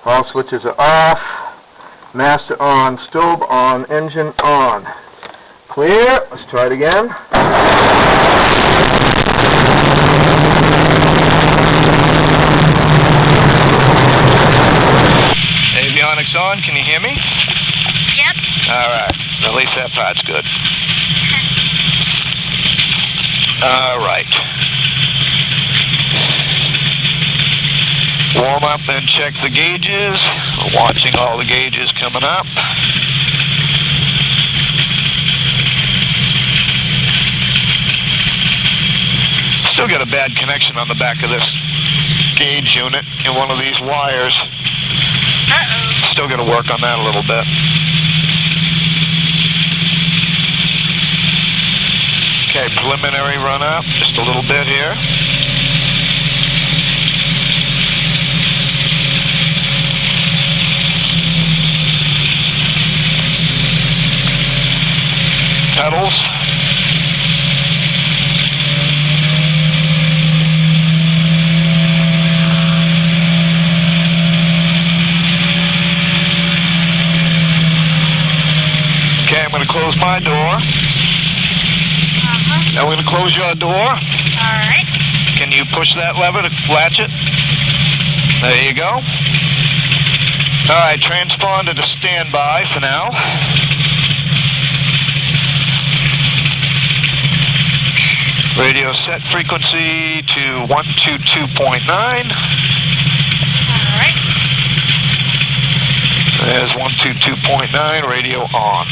All switches are off. Master on, stove on, engine on. Clear. Let's try it again. Avionics on. Can you hear me? Yep. All right. At least that part's good. All right. Warm up and check the gauges. We're watching all the gauges coming up. Still got a bad connection on the back of this gauge unit in one of these wires. Uh-oh. Still got to work on that a little bit. Okay, preliminary run up, just a little bit here. Pedals. Okay, I'm going to close my door. Now we're going to close your door. Alright. Can you push that lever to latch it? There you go. Alright, transponder to standby for now. Radio set frequency to 122.9. Alright. There's 122.9, radio on.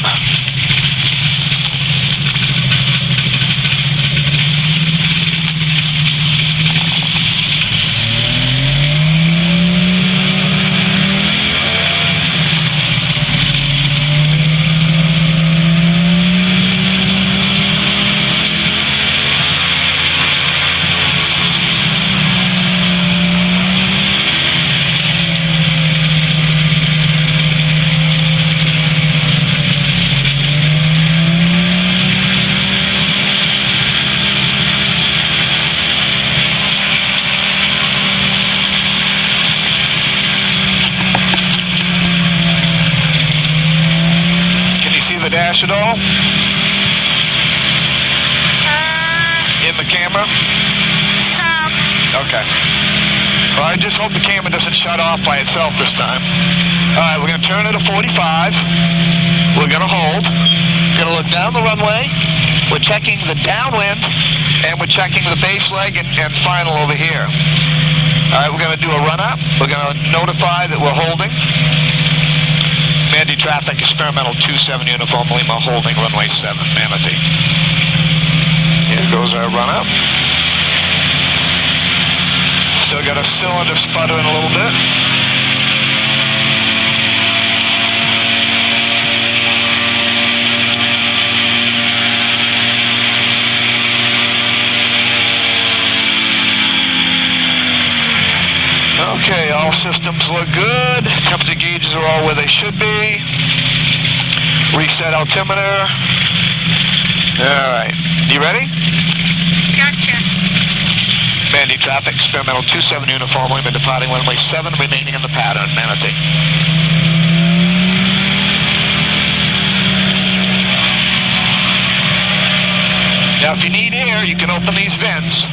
Dash at all? In the camera? Some. Okay. Well, I just hope the camera doesn't shut off by itself this time. Alright, we're going to turn it to 45. We're going to hold. We're going to look down the runway. We're checking the downwind, and we're checking the base leg and final over here. Alright, we're going to do a run-up. We're going to notify that we're holding. Manatee traffic, experimental 27 uniform Lima holding runway 7, Manatee. Here goes our run up. Still got a cylinder sputtering a little bit. Okay, all systems look good. Temperature gauges are all where they should be. Reset altimeter. Alright. You ready? Gotcha. Manatee traffic, experimental 27 uniform Lima departing runway 7, remaining in the pattern, Manatee. Now if you need air, you can open these vents.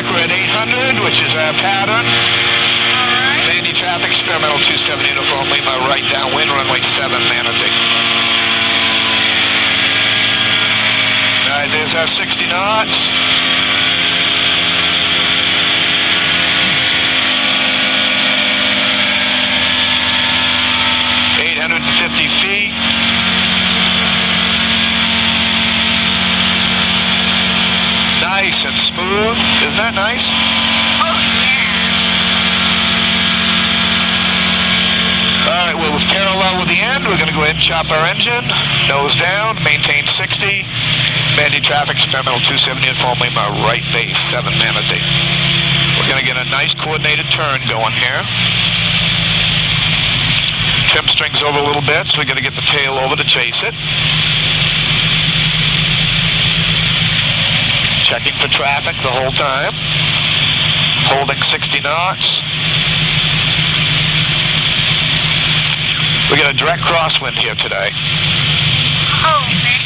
back. We're at 800, which is our pattern. Alright. Mandy traffic, experimental 27 uniform Lima, right downwind, runway 7, Manatee. Alright, there's our 60 knots. feet. Nice and smooth. Isn't that nice? Oh, yeah. All right, well, with parallel with the end, we're going to go ahead and chop our engine. Nose down, maintain 60. Mandy traffic, experimental 270 uniform Lima, right base, 7 Manatee. We're going to get a nice coordinated turn going here. Trim strings over a little bit, so we're going to get the tail over to chase it. Checking for traffic the whole time. Holding 60 knots. We got a direct crosswind here today. Oh, man.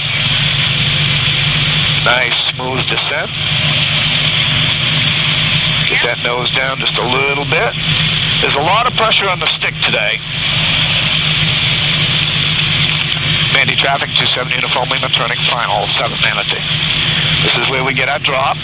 Nice, smooth descent. Get that nose down just a little bit. There's a lot of pressure on the stick today. Mandy traffic, 270 uniform Lima, turning final, 7 Manatee. This is where we get our drop.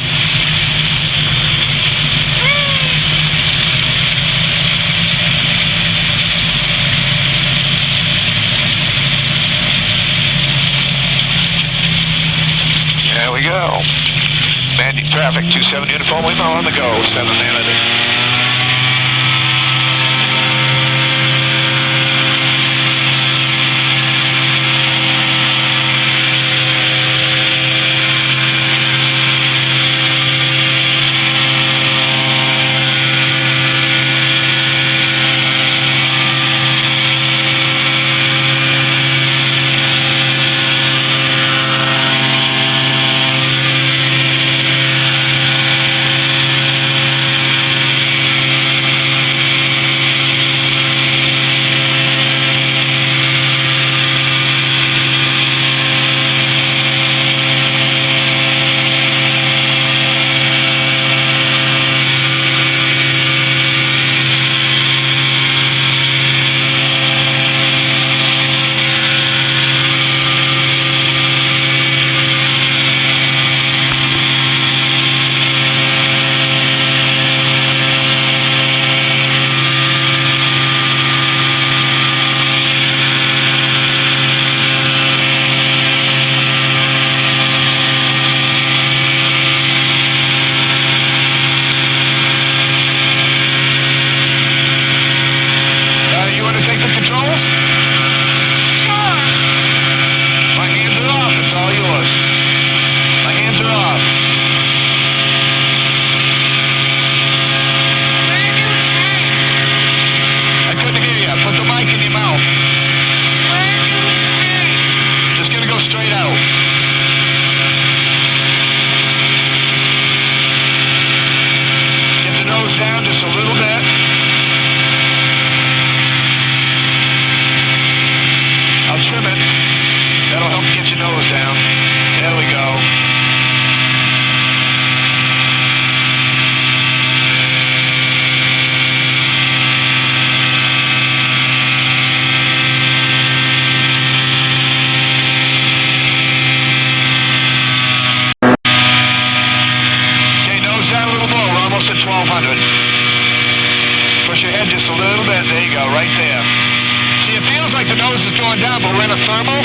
There we go. Mandy traffic, 270 uniform Lima, on the go, 7 Manatee.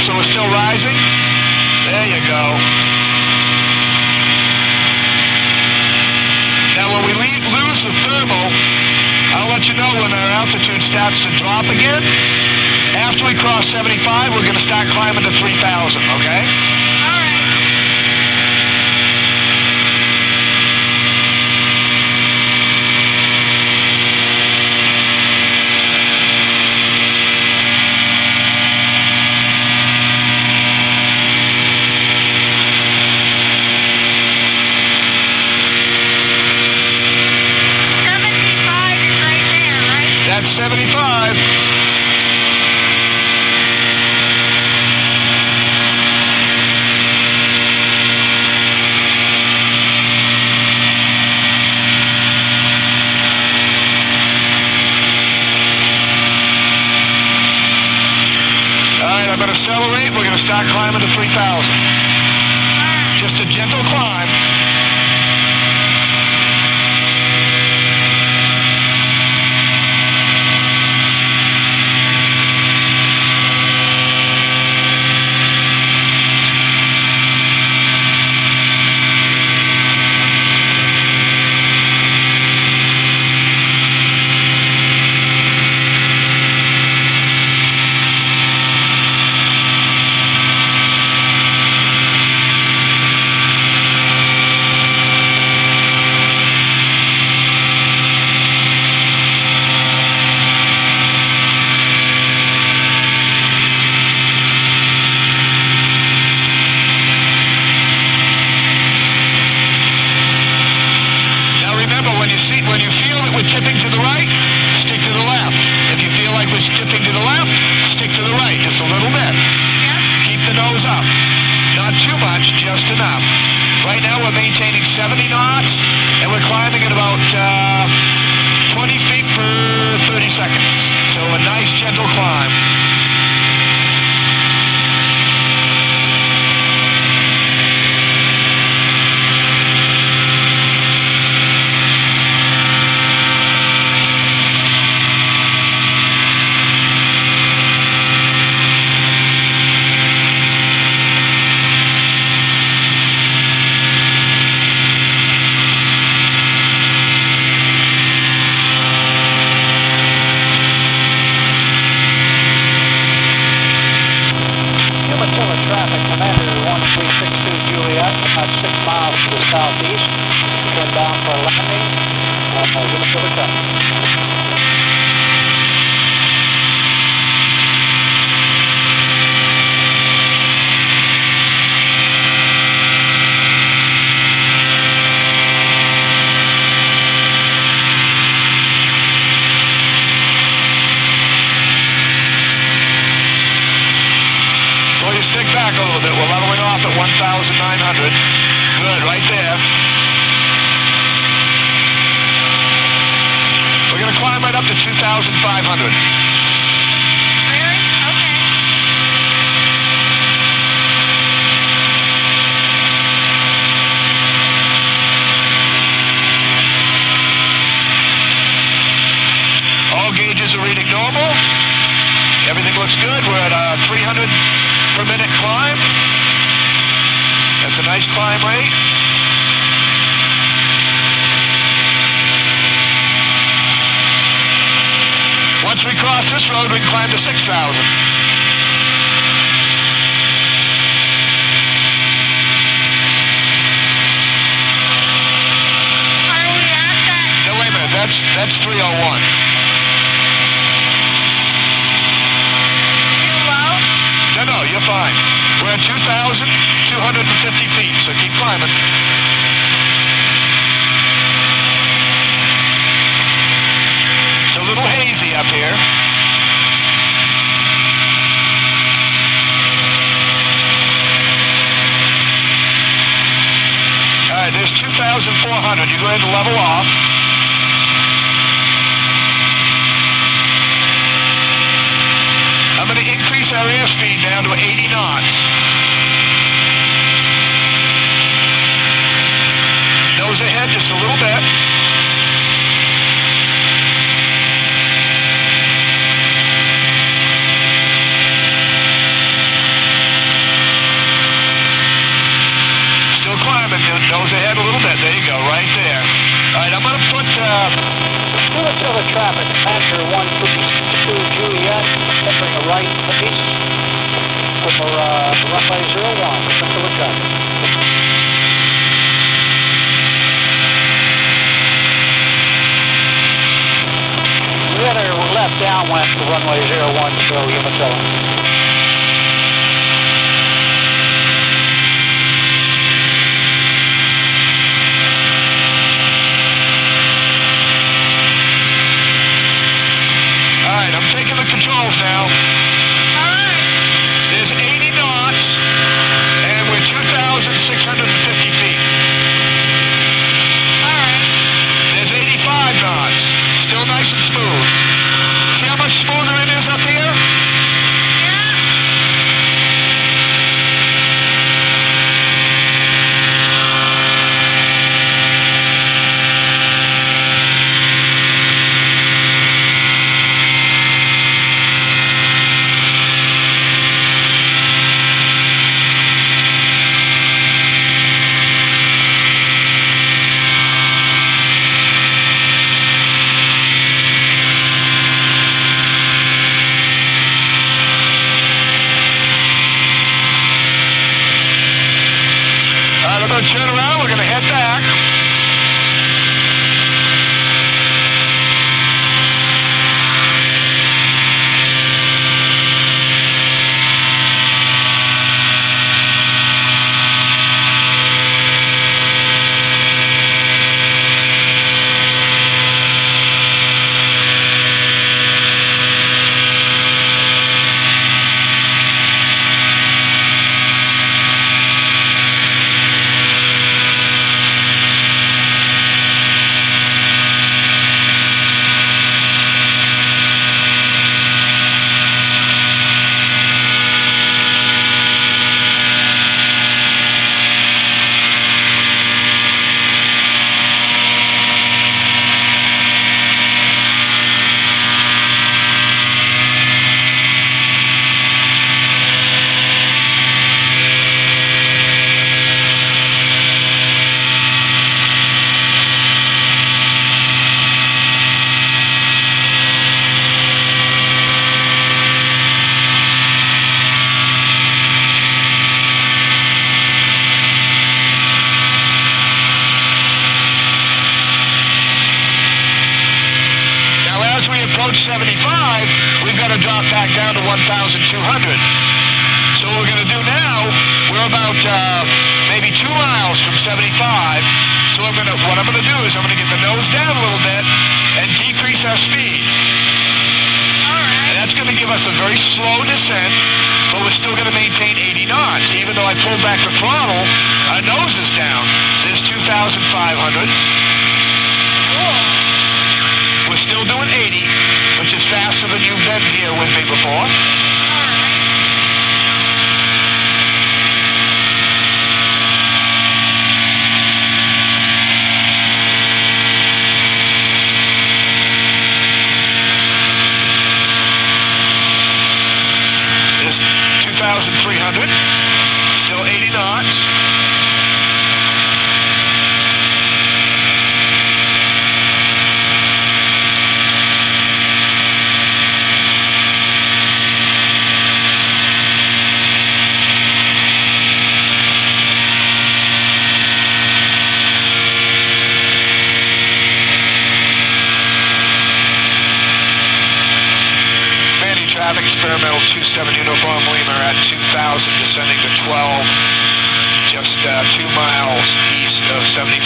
So we're still rising. There you go. Now when we lose the thermal, I'll let you know when our altitude starts to drop again. After we cross 75, we're going to start climbing to 3,000, okay? That's 75. start climbing to 3,000. Just a gentle climb. When you feel that we're tipping to the right, stick to the left. If you feel like we're tipping to the left, stick to the right, just a little bit. Keep the nose up. Not too much, just enough. Right now we're maintaining 70 knots, and we're climbing at about 20 feet per 30 seconds. So a nice, gentle climb. Traffic, Manatee 1362 Juliet, about 6 miles to the southeast. Turn down for a landing. Units overcome. Stick back a little bit. We're leveling off at 1,900. Good, right there. We're going to climb right up to 2,500. Really? Okay. All gauges are reading normal. Everything looks good. We're at 300 per minute climb. That's a nice climb rate. Once we cross this road, we can climb to 6,000. Are we at that? No, wait a minute. That's 301. No, you're fine. We're at 2,250 feet, so keep climbing. It's a little hazy up here. All right, there's 2,400. You go ahead and level off. I'm going to increase our airspeed down to 80 knots. Nose ahead just a little bit. Still climbing. Nose ahead a little bit. There you go, right there. All right, I'm going to put... Units over traffic, Manatee 1362 Juliet, entering the right east for runway 01, return to the traffic. We had our left downwind for runway 01, so units over. I'm taking the controls now. There's 80 knots, and we're 2,650 feet. All right. There's 85 knots. Still nice and smooth. See how much smoother it is up here? Yeah. So what we're going to do now, we're about maybe 2 miles from 75. So what I'm going to do is I'm going to get the nose down a little bit and decrease our speed. And that's going to give us a very slow descent, but we're still going to maintain 80 knots. Even though I pulled back the throttle, our nose is down. There's 2,500. We're still doing 80, which is faster than you've been here with me before. This 2,300, still 80 knots. Traffic experimental 27 Uniform Lima at 2,000, descending to 12, just 2 miles east of 75.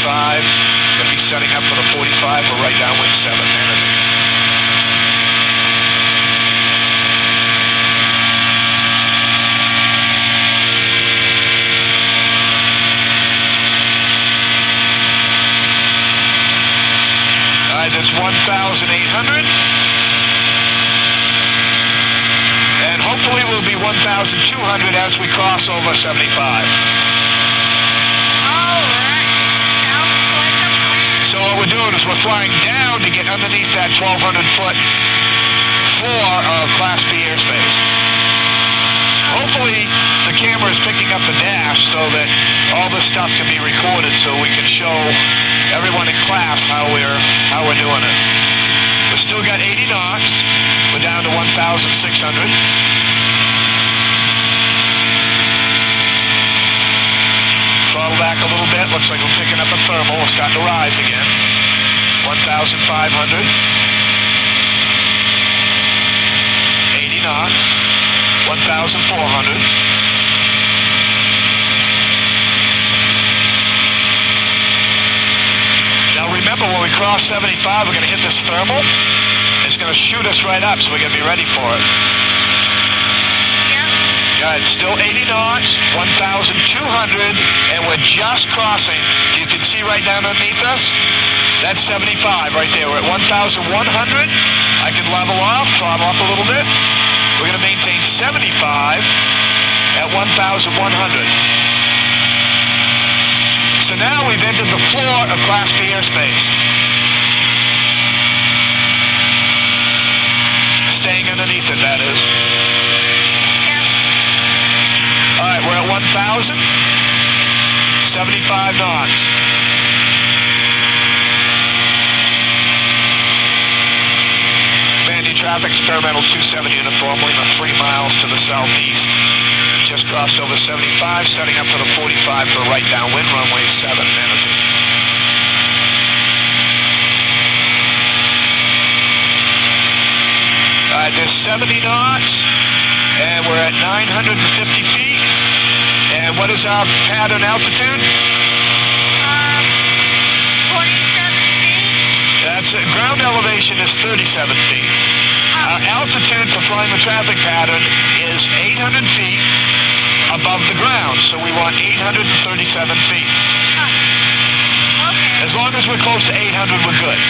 Going to be setting up for the 45 for right downwind 7, Manatee. All right, there's 1,800. Hopefully we'll be 1,200 as we cross over 75. So what we're doing is we're flying down to get underneath that 1,200-foot floor of Class B airspace. Hopefully the camera is picking up the dash so that all this stuff can be recorded so we can show everyone in class how we're doing it. We've still got 80 knots. We're down to 1,600. Throttle back a little bit. Looks like we're picking up a thermal. We're starting to rise again. 1,500. 80 knots. 1,400. Now remember, when we cross 75, we're going to hit this thermal. It's going to shoot us right up, so we're going to be ready for it. Yeah, it's still 80 knots, 1,200, and we're just crossing. You can see right down underneath us. That's 75 right there. We're at 1,100. I can level off, throttle up a little bit. We're going to maintain 75 at 1,100. So now we've entered the floor of Class B airspace. Staying underneath it, that is. All right, we're at 1,000, 75 knots. Manatee traffic, experimental 27 Uniform Lima, 3 miles to the southeast. Just crossed over 75, setting up for the 45 for right downwind, runway 7, Manatee. All right, there's 70 knots, and we're at 950 feet. And what is our pattern altitude? 47 feet. That's it. Ground elevation is 37 feet. Our altitude for flying the traffic pattern is 800 feet above the ground, so we want 837 feet. Okay. As long as we're close to 800, we're good.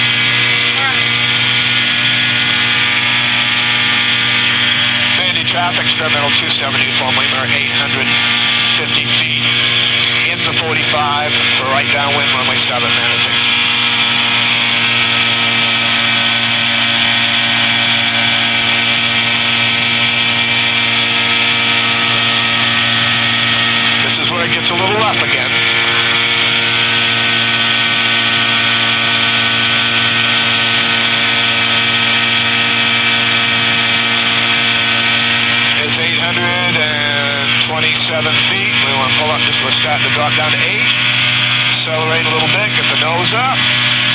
Manatee traffic, experimental 270, Uniform Lima, 850 feet in the 45 for right downwind, runway 7, Manatee. This is where it gets a little rough again. It's 827 feet. We want to pull up, we're starting to drop down to 8. Accelerate a little bit, get the nose up,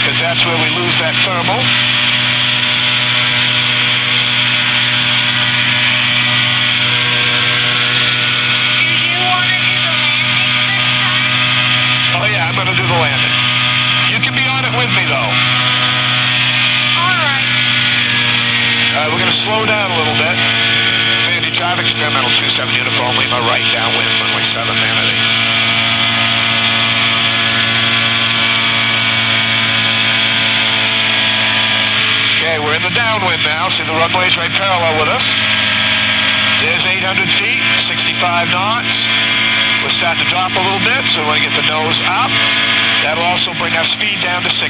because that's where we lose that thermal. the landing. You can be on it with me, though. All right. We're going to slow down a little bit. Manatee traffic, experimental 27 uniform, Lima, right downwind, runway 7, Manatee. Okay, we're in the downwind now. See the runway's right parallel with us. There's 800 feet, 65 knots. We'll start to drop a little bit, so we want to get the nose up. That'll also bring our speed down to 60.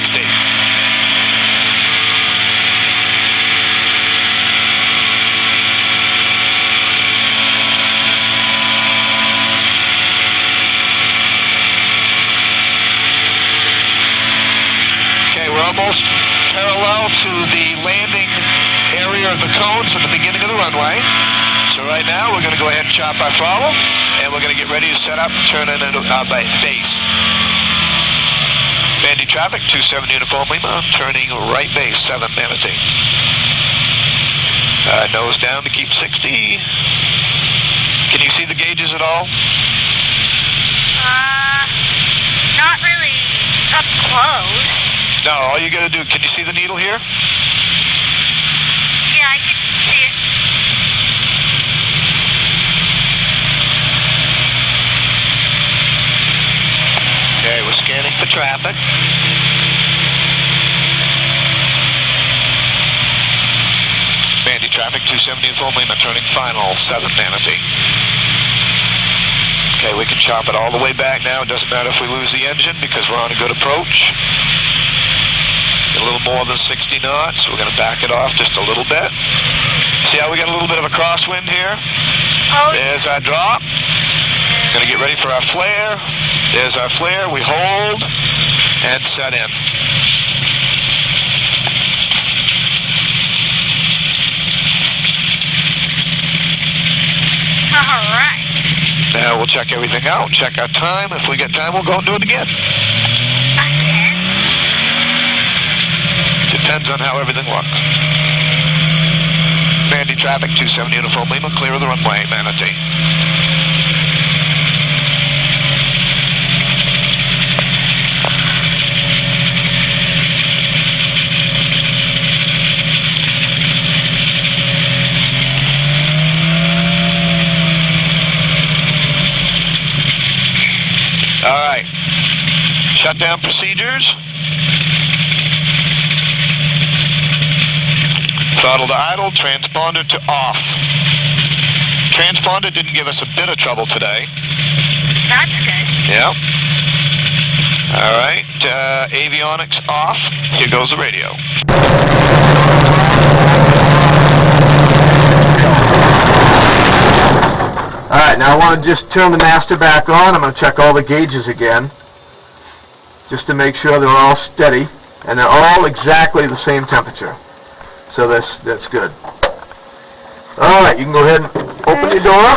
Okay, we're almost parallel to the landing area of the cones at the beginning of the runway. So right now, we're going to go ahead and chop our throttle, and we're going to get ready to set up and turn into our base. Manatee traffic, 27 uniform Lima, turning right base, 7 Manatee. Nose down to keep 60. Can you see the gauges at all? Not really up close. No, all you got to do, can you see the needle here? Yeah, I can see it. Okay, we're scanning for traffic. Manatee traffic, 270 uniform Lima, turning final, 7 Manatee. Okay, we can chop it all the way back now. It doesn't matter if we lose the engine because we're on a good approach. A little more than 60 knots. We're going to back it off just a little bit. See how we got a little bit of a crosswind here? Oh. There's our drop. Going to get ready for our flare. There's our flare. We hold and set in. All right. Now we'll check everything out, check our time. If we get time, we'll go and do it again. Again? Depends on how everything looks. Manatee traffic, 270 uniform Lima, clear of the runway, Manatee. All right. Shutdown procedures. Throttle to idle, transponder to off. Transponder didn't give us a bit of trouble today. That's good. Yeah. All right. Avionics off. Here goes the radio. All right, now I want to just turn the master back on. I'm going to check all the gauges again, just to make sure they're all steady, and they're all exactly the same temperature. So that's good. All right, you can go ahead and open your door.